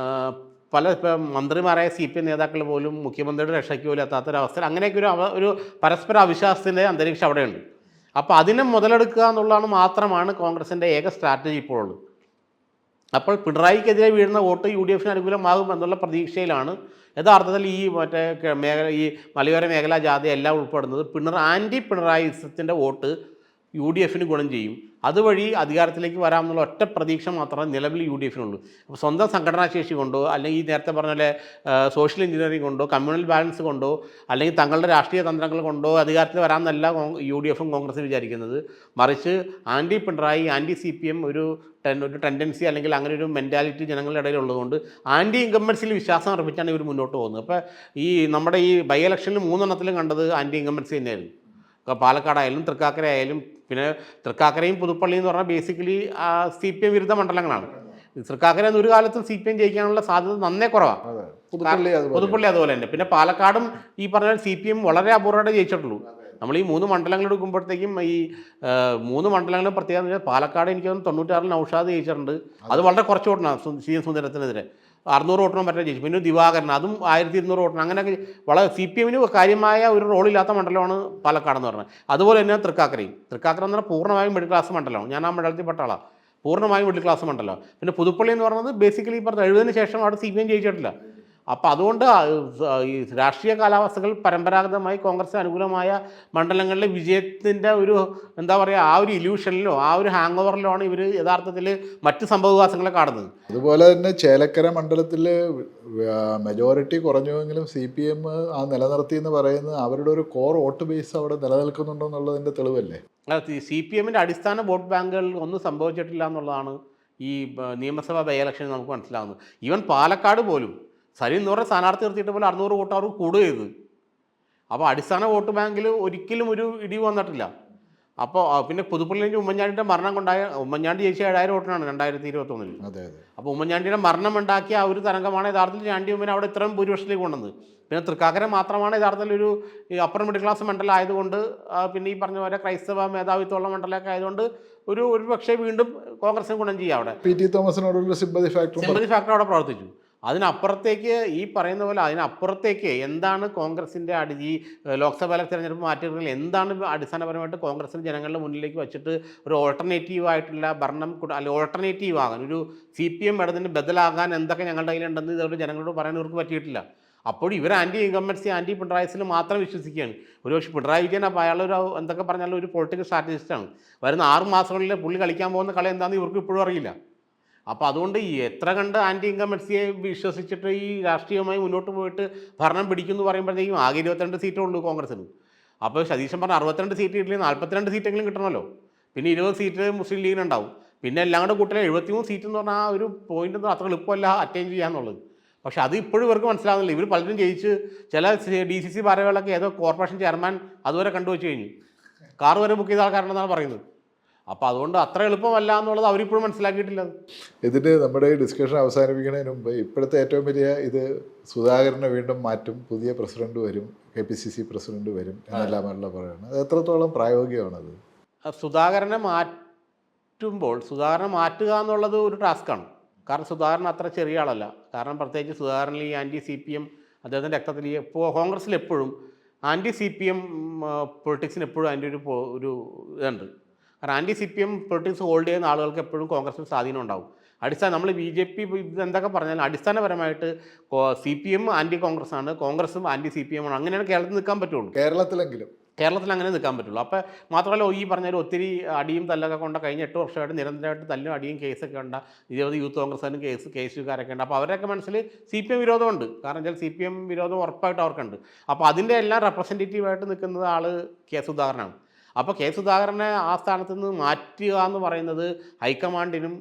ഇപ്പം മന്ത്രിമാരായ CPM നേതാക്കൾ പോലും മുഖ്യമന്ത്രിയുടെ രക്ഷയ്ക്ക് പോലും എത്താത്തൊരവസ്ഥയിൽ അങ്ങനെയൊക്കെ ഒരു പരസ്പര അവിശ്വാസത്തിൻ്റെ അന്തരീക്ഷം അവിടെയുണ്ട്. അപ്പോൾ അതിനെ മുതലെടുക്കുക എന്നുള്ളതാണ് മാത്രമാണ് കോൺഗ്രസിൻ്റെ ഏക സ്ട്രാറ്റജി ഇപ്പോഴുള്ളത്. അപ്പോൾ പിണറായിക്കെതിരെ വീഴുന്ന വോട്ട് UDF-ന് അനുകൂലമാകും എന്നുള്ള പ്രതീക്ഷയിലാണ് യഥാർത്ഥത്തിൽ ഈ ഈ മലയോര മേഖലാ ജാഥ എല്ലാം ഉൾപ്പെടുന്നത്. ആൻറ്റി പിണറായിസത്തിൻ്റെ വോട്ട് UDF-ന് ഗുണം ചെയ്യും. അതുവഴി അധികാരത്തിലേക്ക് വരാമെന്നുള്ള ഒറ്റ പ്രതീക്ഷ മാത്രമേ നിലവിൽ UDF-നുള്ളൂ. അപ്പോൾ സ്വന്തം സംഘടനാശേഷി കൊണ്ടോ അല്ലെങ്കിൽ നേരത്തെ പറഞ്ഞ പോലെ സോഷ്യൽ എഞ്ചിനീയറിംഗ് കൊണ്ടോ കമ്മ്യൂണൽ ബാലൻസ് കൊണ്ടോ അല്ലെങ്കിൽ തങ്ങളുടെ രാഷ്ട്രീയ തന്ത്രങ്ങൾ കൊണ്ടോ അധികാരത്തിൽ വരാമെന്നല്ല UDF-ഉം കോൺഗ്രസും വിചാരിക്കുന്നത്. മറിച്ച് ആൻറ്റി പിണറായി, ആൻറ്റി CPM ഒരു ടെൻഡൻസി അല്ലെങ്കിൽ അങ്ങനെ ഒരു മെൻറ്റാലിറ്റി ജനങ്ങളുടെ ഇടയിൽ ഉള്ളതുകൊണ്ട് ആൻറ്റി ഇൻകംബൻസിൽ വിശ്വാസം അർപ്പിച്ചാണ് ഇവർ മുന്നോട്ട് പോകുന്നത്. അപ്പോൾ നമ്മുടെ ഈ ബൈ ഇലക്ഷനിൽ 3 എണ്ണത്തിലും കണ്ടത് ആൻറ്റി ഇൻകംബൻസി തന്നെയായിരുന്നു. പാലക്കാടായാലും തൃക്കാക്കര ആയാലും, പിന്നെ തൃക്കാക്കരയും പുതുപ്പള്ളിയും എന്ന് പറഞ്ഞാൽ ബേസിക്കലി CPM വിരുദ്ധ മണ്ഡലങ്ങളാണ്. തൃക്കാക്കര ഒരു കാലത്തും CPM ജയിക്കാനുള്ള സാധ്യത നന്നേ കുറവാണ്. പുതുപ്പള്ളി അതുപോലെ തന്നെ. പിന്നെ പാലക്കാടും ഈ പറഞ്ഞ CPM വളരെ അപൂർവമായിട്ട് ജയിച്ചിട്ടുള്ളൂ. നമ്മൾ ഈ 3 മണ്ഡലങ്ങൾ എടുക്കുമ്പോഴത്തേക്കും ഈ 3 മണ്ഡലങ്ങളും പ്രത്യേകത പാലക്കാട് എനിക്ക് 96-ൽ നൗഷാദ് ജയിച്ചിട്ടുണ്ട്. അത് വളരെ കുറച്ച് വോട്ടാണ് CM സുന്ദരത്തിനെതിരെ. 600 വോട്ടിനും മറ്റേ ജയിച്ചു. പിന്നെ ദിവാകരൻ അതും 1200 വോട്ടിന്. അങ്ങനെയൊക്കെ വളരെ CPM-ന് കാര്യമായ ഒരു റോളില്ലാത്ത മണ്ഡലമാണ് പാലക്കാടെന്ന് പറഞ്ഞത്. അതുപോലെ തന്നെ തൃക്കാക്കര എന്ന് പറഞ്ഞാൽ പൂർണ്ണമായും മിഡിൽ ക്ലാസ് മണ്ഡലമാണ്. ഞാൻ ആ മണ്ഡലത്തിൽ പെട്ട ആളാണ്. പൂർണ്ണമായും മിഡിൽ ക്ലാസ് മണ്ഡലമാണ്. പിന്നെ പുതുപ്പള്ളി എന്ന് പറയുന്നത് ബേസിക്കലി പറഞ്ഞ 70-ന് ശേഷം അവിടെ CPM ജയിച്ചിട്ടില്ല. അപ്പോൾ അതുകൊണ്ട് ഈ രാഷ്ട്രീയ കാലാവസ്ഥകൾ പരമ്പരാഗതമായി കോൺഗ്രസിന് അനുകൂലമായ മണ്ഡലങ്ങളിലെ വിജയത്തിൻ്റെ ഒരു എന്താ പറയുക ആ ഒരു ഇല്യൂഷനിലോ ആ ഒരു ഹാങ് ഓവറിലോ ആണ് ഇവർ യഥാർത്ഥത്തിൽ മറ്റ് സംഭവവികാസങ്ങളെ കാണുന്നത്. അതുപോലെ തന്നെ ചേലക്കര മണ്ഡലത്തിൽ മെജോറിറ്റി കുറഞ്ഞുവെങ്കിലും CPM ആ നിലനിർത്തി എന്ന് പറയുന്നത് അവരുടെ ഒരു കോർ വോട്ട് ബേസ് അവിടെ നിലനിൽക്കുന്നുണ്ടോ എന്നുള്ളതിൻ്റെ തെളിവല്ലേ? CPM-ൻ്റെ അടിസ്ഥാന വോട്ട് ബാങ്കുകൾ ഒന്നും സംഭവിച്ചിട്ടില്ല എന്നുള്ളതാണ് ഈ നിയമസഭാ ബൈ ഇലക്ഷനിൽ നമുക്ക് മനസ്സിലാകുന്നത്. ഈവൻ പാലക്കാട് പോലും സലീം എന്ന് പറഞ്ഞ സ്ഥാനാർത്ഥി നിർത്തിയിട്ട് പോലെ 600 വോട്ട് അവർ കൂടുക ചെയ്ത്. അപ്പോൾ അടിസ്ഥാന വോട്ട് ബാങ്കിൽ ഒരിക്കലും ഒരു ഇടിവ് വന്നിട്ടില്ല. അപ്പോൾ പിന്നെ പുതുപ്പള്ളിയിലേക്ക് ഉമ്മൻചാണ്ടിയുടെ മരണം കൊണ്ടായ ഉമ്മൻചാണ്ടി ജയിച്ച 7000 വോട്ടിനാണ് 2021-ൽ. അപ്പോൾ ഉമ്മൻചാണ്ടിയുടെ മരണം ഉണ്ടാക്കിയ ആ ഒരു തരംഗമാണ് യഥാർത്ഥത്തിൽ ചാണ്ടി ഉമ്മനെ അവിടെ ഇത്രയും ഭൂരിപക്ഷത്തിലേക്ക് കൊണ്ടുവന്നത്. പിന്നെ തൃക്കാക്കര മാത്രമാണ് യഥാർത്ഥത്തിൽ ഒരു അപ്പർ മിഡിൽ ക്ലാസ് മണ്ഡലം ആയതുകൊണ്ട്, പിന്നെ ഈ പറഞ്ഞ പോലെ ക്രൈസ്തവ മേധാവിത്വമുള്ള മണ്ഡലമൊക്കെ ആയതുകൊണ്ട് ഒരു പക്ഷേ വീണ്ടും കോൺഗ്രസിന് ഗുണം ചെയ്യാം. അവിടെ PT തോമസിനോടുള്ള സിമ്പതി ഫാക്ടർ അവിടെ പ്രവർത്തിച്ചു. അതിനപ്പുറത്തേക്ക് ഈ പറയുന്ന പോലെ അതിനപ്പുറത്തേക്ക് എന്താണ് കോൺഗ്രസിൻ്റെ ഈ ലോക്സഭാ തെരഞ്ഞെടുപ്പ് മാറ്റുകളിൽ എന്താണ് അടിസ്ഥാനപരമായിട്ട് കോൺഗ്രസിന് ജനങ്ങളുടെ മുന്നിലേക്ക് വെച്ചിട്ട് ഒരു ഓൾട്ടർനേറ്റീവായിട്ടുള്ള ഭരണം അല്ലെങ്കിൽ ഓൾട്ടർനേറ്റീവ് ആകാൻ ഒരു CPM ഇടതിന് ബദലാകാൻ എന്തൊക്കെ ഞങ്ങളുടെ കയ്യിലുണ്ടെന്ന് ഇതോടെ ജനങ്ങളോട് പറയാൻ ഇവർക്ക് പറ്റിയിട്ടില്ല. അപ്പോൾ ഇവർ ആൻറ്റി ഇൻകംബൻസി ആൻറ്റി പിണറായിസിൽ മാത്രം വിശ്വസിക്കുകയാണ്. ഒരുപക്ഷെ പിണറായി വിജയൻ അപ്പോൾ അയാളൊരു എന്തൊക്കെ പറഞ്ഞാലും ഒരു പൊളിറ്റിക്കൽ സ്ട്രാറ്റജിസ്റ്റാണ്. വരുന്ന 6 മാസങ്ങളിൽ പുള്ളി കളിക്കാൻ പോകുന്ന കളി എന്താണെന്ന് ഇവർക്ക് ഇപ്പോഴും അറിയില്ല. അപ്പോൾ അതുകൊണ്ട് ഈ എത്ര കണ്ട് ആൻറ്റി ഇൻകംബൻസിയെ വിശ്വസിച്ചിട്ട് ഈ രാഷ്ട്രീയമായി മുന്നോട്ട് പോയിട്ട് ഭരണം പിടിക്കുമെന്ന് പറയുമ്പോഴത്തേക്കും ആകെ 22 സീറ്റേ ഉള്ളൂ കോൺഗ്രസ്സിന്. അപ്പോൾ സതീശൻ പറഞ്ഞ 62 സീറ്റ് കിട്ടില്ല, 42 സീറ്റെങ്കിലും കിട്ടണമല്ലോ. പിന്നെ 20 സീറ്റ് മുസ്ലിം ലീഗിനുണ്ടാവും. പിന്നെ എല്ലാം കൂടെ കൂട്ടിയാൽ 73 സീറ്റ് എന്ന് പറഞ്ഞാൽ ആ ഒരു പോയിൻ്റ് അത്ര എളുപ്പമല്ല അറ്റൈൻ ചെയ്യാന്നുള്ളത്. പക്ഷെ അത് ഇപ്പോഴും ഇവർക്ക് മനസ്സിലാകുന്നില്ല. ഇവർ പലരും ജയിച്ച് ചില DCC ഭാരവാഹികളൊക്കെ ഏതോ കോർപ്പറേഷൻ ചെയർമാൻ അതുവരെ കണ്ടുവച്ച് കഴിഞ്ഞു. കാർ വരെ ബുക്ക് ചെയ്ത ആൾക്കാരുണ്ടെന്നാണ് പറയുന്നത്. അപ്പോൾ അതുകൊണ്ട് അത്ര എളുപ്പമല്ല എന്നുള്ളത് അവരിപ്പോഴും മനസ്സിലാക്കിയിട്ടില്ല. ഇതിന് നമ്മുടെ ഈ ഡിസ്കഷൻ അവസാനിപ്പിക്കുന്നതിന് മുമ്പ് ഇപ്പോഴത്തെ ഏറ്റവും വലിയ ഇത് സുധാകരനെ വീണ്ടും മാറ്റും, പുതിയ പ്രസിഡന്റ് വരും, KPCC പ്രസിഡന്റ് വരും എന്നെല്ലാമല്ല പറയുന്നത്. അത് എത്രത്തോളം പ്രായോഗികമാണത്? സുധാകരനെ മാറ്റുക എന്നുള്ളത് ഒരു ടാസ്ക്കാണ്. കാരണം സുധാകരൻ അത്ര ചെറിയ ആളല്ല. കാരണം പ്രത്യേകിച്ച് സുധാകരനിൽ ഈ CPM അദ്ദേഹത്തിൻ്റെ രക്തത്തിൽ ഇപ്പോൾ കോൺഗ്രസ്സിൽ എപ്പോഴും CPM പൊളിറ്റിക്സിന് എപ്പോഴും അതിൻ്റെ ഒരു ഇതുണ്ട്. കാരണം CPM പൊളിറ്റിക്സ് ഹോൾഡ് ചെയ്യുന്ന ആളുകൾക്ക് എപ്പോഴും കോൺഗ്രസിൽ സ്വാധീനം ഉണ്ടാവും. നമ്മൾ BJP എന്തൊക്കെ പറഞ്ഞാലും അടിസ്ഥാനപരമായിട്ട് CPM കോൺഗ്രസ് ആണ്, കോൺഗ്രസും CPM ആണ്. അങ്ങനെയാണ് കേരളത്തിൽ നിൽക്കാൻ പറ്റുള്ളൂ. കേരളത്തിൽ അങ്ങനെ നിൽക്കാൻ പറ്റുള്ളൂ. അപ്പോൾ മാത്രമല്ല ഈ പറഞ്ഞാൽ ഒത്തിരി അടിയും തല്ലൊക്കെ കൊണ്ട് കഴിഞ്ഞ 8 വർഷമായിട്ട് നിരന്തരമായിട്ട് തല്ലും അടിയും കേസൊക്കെ ഉണ്ട്. നിരവധി യൂത്ത് കോൺഗ്രസ്സിനും കേസുകാരൊക്കെ ഉണ്ട്. അപ്പോൾ അവരൊക്കെ മനസ്സിൽ CPM വിരോധമുണ്ട്. കാരണം വെച്ചാൽ CPM വിരോധം ഉറപ്പായിട്ട് അവർക്കുണ്ട്. അപ്പോൾ അതിൻ്റെ എല്ലാം റെപ്രസെൻറ്റേറ്റീവായിട്ട് നിൽക്കുന്നത് ആൾ സുധാകരനാണ്. അപ്പോൾ സുധാകരനെ ആ സ്ഥാനത്ത് നിന്ന് മാറ്റുക എന്ന് പറയുന്നത് ഹൈക്കമാൻഡിനും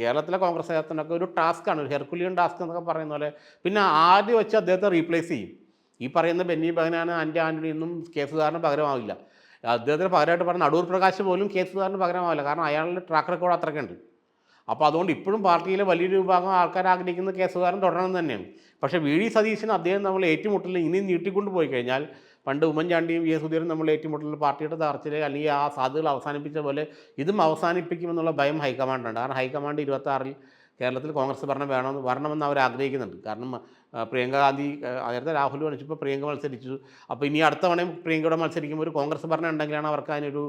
കേരളത്തിലെ കോൺഗ്രസ് നേതൃത്വത്തിനൊക്കെ ഒരു ടാസ്ക്കാണ്, ഒരു ഹെർക്കുലിയൻ ടാസ്ക് എന്നൊക്കെ പറയുന്ന പോലെ. പിന്നെ ആദ്യം വെച്ച് അദ്ദേഹത്തെ റീപ്ലേസ് ചെയ്യും. ഈ പറയുന്ന ബെന്നി ബെഹനാൻ, ആൻ്റണി ഒന്നും സുധാകരന് പകരമാവില്ല. അദ്ദേഹത്തിന് പകരമായിട്ട് പറഞ്ഞ അടൂർ പ്രകാശ് പോലും സുധാകരന് പകരമാവില്ല. കാരണം അയാളുടെ ട്രാക്ക് റെക്കോർഡ് അത്രയ്ക്കുണ്ട്. അപ്പോൾ അതുകൊണ്ട് ഇപ്പോഴും പാർട്ടിയിലെ വലിയൊരു വിഭാഗം ആൾക്കാർ ആഗ്രഹിക്കുന്നത് സുധാകരൻ തുടരണമെന്ന് തന്നെയാണ്. പക്ഷേ VD സതീശൻ അദ്ദേഹം നമ്മൾ ഏറ്റുമുട്ടലിൽ ഇനിയും നീട്ടിക്കൊണ്ട് പോയി കഴിഞ്ഞാൽ, പണ്ട് ഉമ്മൻചാണ്ടിയും സുധീരനും നമ്മൾ ഏറ്റുമുട്ടലിൽ പാർട്ടിയുടെ തകർച്ചയിൽ അല്ലെങ്കിൽ ആ സാധ്യതകൾ അവസാനിപ്പിച്ച പോലെ ഇതും അവസാനിപ്പിക്കുമെന്നുള്ള ഭയം ഹൈക്കമാൻഡുണ്ട്. കാരണം ഹൈക്കമാൻഡ് 26-ൽ കേരളത്തിൽ കോൺഗ്രസ് ഭരണം വരണമെന്ന് അവർ ആഗ്രഹിക്കുന്നുണ്ട്. കാരണം പ്രിയങ്ക ഗാന്ധി നേരത്തെ രാഹുൽ മത്സരിച്ചപ്പോൾ പ്രിയങ്ക മത്സരിച്ചു. അപ്പോൾ ഇനി അടുത്ത തവണയും പ്രിയങ്കയോടെ മത്സരിക്കുമ്പോൾ ഒരു കോൺഗ്രസ് ഭരണം ഉണ്ടെങ്കിലാണ് അവർക്ക് അതിനൊരു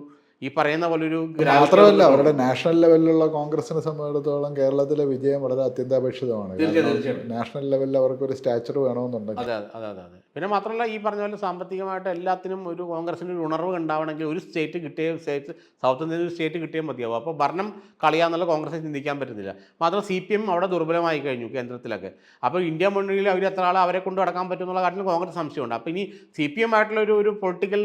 ഈ പറയുന്ന പോലെ ഒരു മാത്രമല്ല അവരുടെ നാഷണൽ ലെവലിലുള്ള കോൺഗ്രസിനെ സംബന്ധിച്ചിടത്തോളം കേരളത്തിലെ വിജയം വളരെ അത്യന്താപേക്ഷിതമാണ്. നാഷണൽ ലെവലിൽ അവർക്ക് ഒരു സ്റ്റാച്ചർ വേണമെന്നുണ്ടെങ്കിൽ. അതെ അതെ അതെ അതെ. പിന്നെ മാത്രമല്ല ഈ പറഞ്ഞ പോലെ സാമ്പത്തികമായിട്ട് എല്ലാത്തിനും ഒരു കോൺഗ്രസിന് ഒരു ഉണർവ് ഉണ്ടാവണമെങ്കിൽ ഒരു സൗത്ത് ഇന്ത്യയിൽ ഒരു സ്റ്റേറ്റ് കിട്ടിയാൽ മതിയാവും. അപ്പോൾ ഭരണം കളയാന്നുള്ള കോൺഗ്രസ് ചിന്തിക്കാൻ പറ്റുന്നില്ല. മാത്രം CPM അവിടെ ദുർബലമായി കഴിഞ്ഞു കേന്ദ്രത്തിലൊക്കെ. അപ്പോൾ ഇന്ത്യ മുന്നണിയിൽ അവർ എത്ര ആൾ അവരെ കൊണ്ട് അടക്കാൻ പറ്റുമെന്നുള്ള കാര്യത്തിൽ കോൺഗ്രസ് സംശയമുണ്ട്. അപ്പോൾ ഇനി CPM ആയിട്ടുള്ള ഒരു പൊളിറ്റിക്കൽ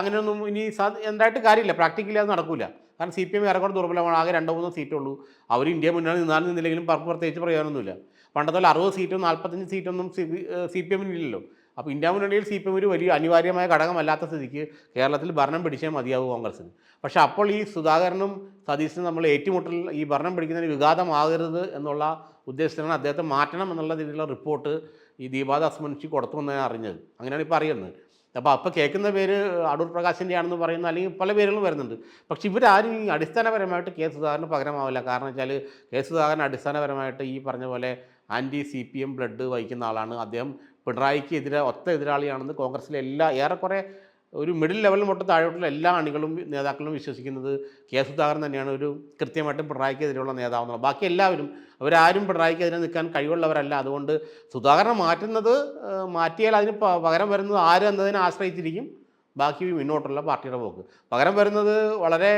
അങ്ങനെയൊന്നും ഇനി എന്തായിട്ട് കാര്യമില്ല, പ്രാക്ടിക്കലി അത് നടക്കില്ല. കാരണം CPM ഏറെക്കൂടെ ദുർബലമാണ്. ആകെ 2-3 സീറ്റുള്ളൂ. അവർ ഇന്ത്യ മുന്നണി നിന്നാലും നിന്നില്ലെങ്കിലും പ്രത്യേകിച്ച് പ്രയോജനമൊന്നുമില്ല. പണ്ടത്തെ 60 സീറ്റും 45 സീറ്റൊന്നും CPM ഇല്ലല്ലോ. അപ്പോൾ ഇന്ത്യ മുന്നണിയിൽ CPM ഒരു വലിയ അനിവാര്യമായ ഘടകമല്ലാത്ത സ്ഥിതിക്ക് കേരളത്തിൽ ഭരണം പിടിച്ചേ മതിയാവും കോൺഗ്രസ്സിന്. പക്ഷേ അപ്പോൾ ഈ സുധാകരനും സതീശനും നമ്മൾ ഏറ്റുമുട്ടൽ ഈ ഭരണം പിടിക്കുന്നതിന് വിഘാതമാകരുത് എന്നുള്ള ഉദ്ദേശത്തിലാണ് അദ്ദേഹത്തെ മാറ്റണം എന്നുള്ള രീതിയിലുള്ള റിപ്പോർട്ട് ഈ ദീപാദാസ് മുൻഷി കൊടുത്തു എന്നാണ് അറിഞ്ഞത്. അങ്ങനെയാണ് ഇപ്പോൾ അറിയുന്നത്. അപ്പോൾ കേൾക്കുന്ന പേര് അടൂർ പ്രകാശിൻ്റെ ആണെന്ന് പറയുന്ന അല്ലെങ്കിൽ പല പേരുകളും വരുന്നുണ്ട്. പക്ഷേ ഇവരാരും ഈ അടിസ്ഥാനപരമായിട്ട് സുധാകരന് പകരമാവില്ല. കാരണം വെച്ചാൽ സുധാകരൻ അടിസ്ഥാനപരമായിട്ട് ഈ പറഞ്ഞ പോലെ CPM ബ്ലഡ് വഹിക്കുന്ന ആളാണ്. അദ്ദേഹം പിണറായിക്ക് ഒത്ത എതിരാളിയാണെന്ന് കോൺഗ്രസ്സിലെ ഏറെക്കുറെ ഒരു മിഡിൽ ലെവലിൽ തൊട്ട് താഴോട്ടുള്ള എല്ലാ അണികളും നേതാക്കളും വിശ്വസിക്കുന്നത് സുധാകരൻ തന്നെയാണ് ഒരു കൃത്യമായിട്ടും പിണറായിക്കെതിരെയുള്ള നേതാവെന്നുള്ളത്. ബാക്കി എല്ലാവരും അവരാരും പിണറായിക്കെതിരെ നിൽക്കാൻ കഴിവുള്ളവരല്ല. അതുകൊണ്ട് സുധാകരനെ മാറ്റിയാൽ അതിന് പകരം വരുന്നത് ആര് എന്നതിനെ ആശ്രയിച്ചിരിക്കും ബാക്കി മുന്നോട്ടുള്ള പാർട്ടിയുടെ പോക്ക്. പകരം വരുന്നത് വളരെ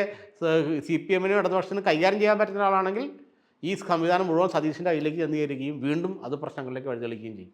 CPM-നും ഇടതുപക്ഷത്തിന് കൈകാര്യം ചെയ്യാൻ പറ്റുന്ന ഒരാളാണെങ്കിൽ ഈ സംവിധാനം മുഴുവൻ സതീശൻ്റെ കയ്യിലേക്ക് ചെന്നുകയറുകയും വീണ്ടും അത് പ്രശ്നങ്ങളിലേക്ക് വഴിതെളിക്കുകയും ചെയ്യും.